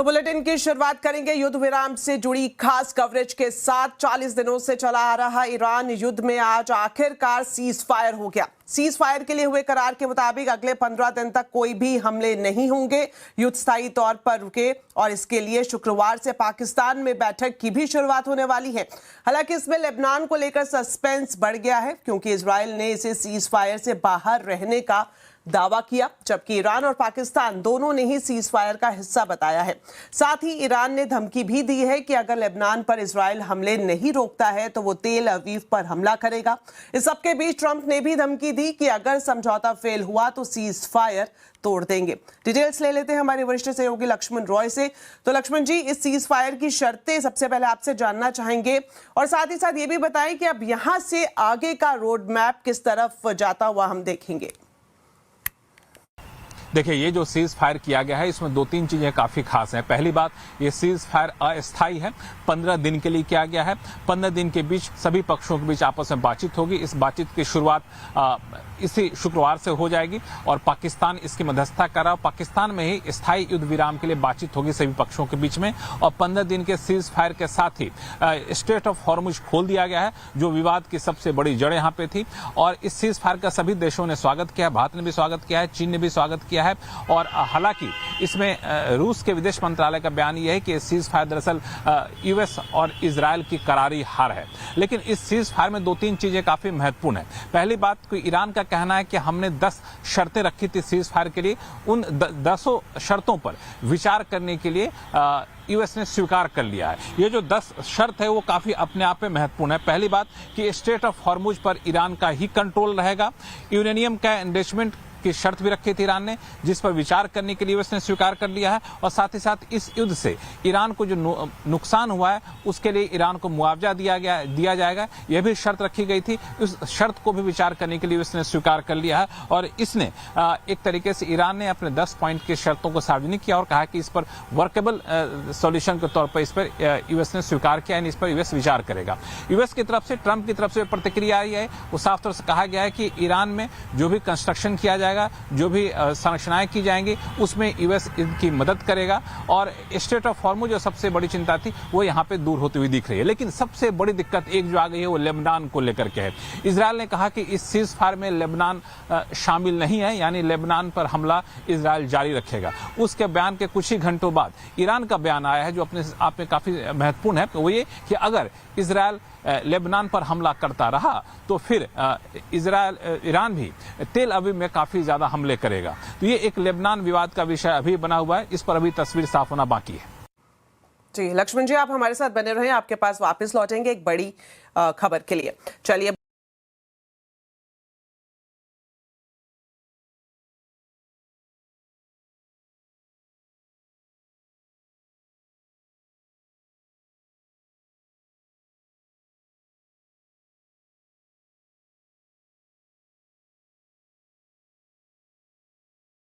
तो बुलेटिन की शुरुआत करेंगे युद्ध विराम से जुड़ी खास कवरेज के साथ। 40 दिनों से चला आ रहा ईरान युद्ध में आज आखिरकार सीज फायर हो गया। सीज फायर के लिए हुए करार के मुताबिक अगले 15 दिन तक कोई भी हमले नहीं होंगे, युद्ध स्थायी तौर पर रुके और इसके लिए शुक्रवार से पाकिस्तान में बैठक की भी शुरुआत होने वाली है। हालांकि इसमें लेबनान को लेकर सस्पेंस बढ़ गया है क्योंकि इजराइल ने इसे सीज फायर से बाहर रहने का दावा किया, जबकि ईरान और पाकिस्तान दोनों ने ही सीज फायर का हिस्सा बताया है। साथ ही ईरान ने धमकी भी दी है कि अगर लेबनान पर इजराइल हमले नहीं रोकता है तो वो तेल अवीव पर हमला करेगा। इस सबके बीच ट्रंप ने भी धमकी दी कि अगर समझौता फेल हुआ तो सीज फायर तोड़ देंगे। डिटेल्स ले लेते हैं हमारे वरिष्ठ सहयोगी लक्ष्मण रॉय से। तो लक्ष्मण जी, इस सीज फायर की शर्तें सबसे पहले आपसे जानना चाहेंगे और साथ ही साथ ये भी बताएं कि अब यहां से आगे का रोड मैप किस तरफ जाता हुआ हम देखेंगे। देखिए, ये जो सीज फायर किया गया है इसमें दो तीन चीजें काफी खास हैं। पहली बात, ये सीज फायर अस्थायी है, 15 दिन के लिए किया गया है। 15 दिन के बीच सभी पक्षों के बीच आपस में बातचीत होगी। इस बातचीत की शुरुआत इसी शुक्रवार से हो जाएगी और पाकिस्तान इसकी मध्यस्थता कर रहा है। पाकिस्तान में ही स्थायी युद्ध विराम के लिए बातचीत होगी सभी पक्षों के बीच में और 15 दिन के सीज फायर के साथ ही स्ट्रेट ऑफ हॉर्मुज खोल दिया गया है, जो विवाद की सबसे बड़ी जड़ यहाँ पे थी। और इस सीज फायर का सभी देशों ने स्वागत किया, भारत ने भी स्वागत किया है, चीन ने भी स्वागत किया है। और हालांकि इसमें रूस के विदेश मंत्रालय का बयान यह है कि सीज फायर दरअसल यूएस और इजराइल की करारी हार है। लेकिन इस सीज फायर में दो तीन चीजें काफी महत्वपूर्ण है। पहली बात, कोई ईरान का कहना है कि हमने 10 शर्तें रखी थी सीज फायर के लिए, उन 10 शर्तों पर विचार करने के लिए यूएस ने स्वीकार कर लिया है। ये जो 10 शर्त है वो काफी अपने आप में महत्वपूर्ण है। पहली बात कि स्ट्रेट ऑफ हॉर्मुज पर ईरान का ही कंट्रोल रहेगा। यूरेनियम का एनरिचमेंट की शर्त भी रखी थी ईरान ने, जिस पर विचार करने के लिए यूएस ने स्वीकार कर लिया है। और साथ ही साथ इस युद्ध से ईरान को जो नुकसान हुआ है उसके लिए ईरान को मुआवजा दिया जाएगा, यह भी शर्त रखी गई थी। उस शर्त को भी विचार करने के लिए यूएस ने स्वीकार कर लिया है और इसने एक तरीके से ईरान ने अपने 10 पॉइंट की शर्तों को सार्वजनिक किया और कहा कि इस पर वर्केबल सॉल्यूशन के तौर पर इस पर यूएस ने स्वीकार किया, इस पर यूएस विचार करेगा। यूएस की तरफ से, ट्रंप की तरफ से प्रतिक्रिया आई है, वो साफ तौर से कहा गया है कि ईरान में जो भी कंस्ट्रक्शन किया जाएगा, जो भी संरचनाएं की जाएंगी उसमें यूएस इनकी मदद करेगा। और स्ट्रेट ऑफ हॉर्मुज जो सबसे बड़ी चिंता थी वो यहाँ पे दूर होती हुई दिख रही है। लेकिन सबसे बड़ी दिक्कत एक जो आ गई है वो लेबनान को लेकर के है। इजराइल ने कहा कि इस सीज फायर में लेबनान शामिल नहीं है, यानी लेबनान पर हमला इजराइल जारी रखेगा। उसके बयान के कुछ ही घंटों बाद ईरान का बयान आया है जो अपने आप में काफी महत्वपूर्ण है। वो ये कि अगर इजराइल लेबनान पर हमला करता रहा तो फिर ईरान भी तेल अवीव में काफी ज्यादा हमले करेगा। तो ये एक लेबनान विवाद का विषय अभी बना हुआ है, इस पर अभी तस्वीर साफ होना बाकी है। जी लक्ष्मण जी, आप हमारे साथ बने रहें, आपके पास वापस लौटेंगे एक बड़ी खबर के लिए। चलिए।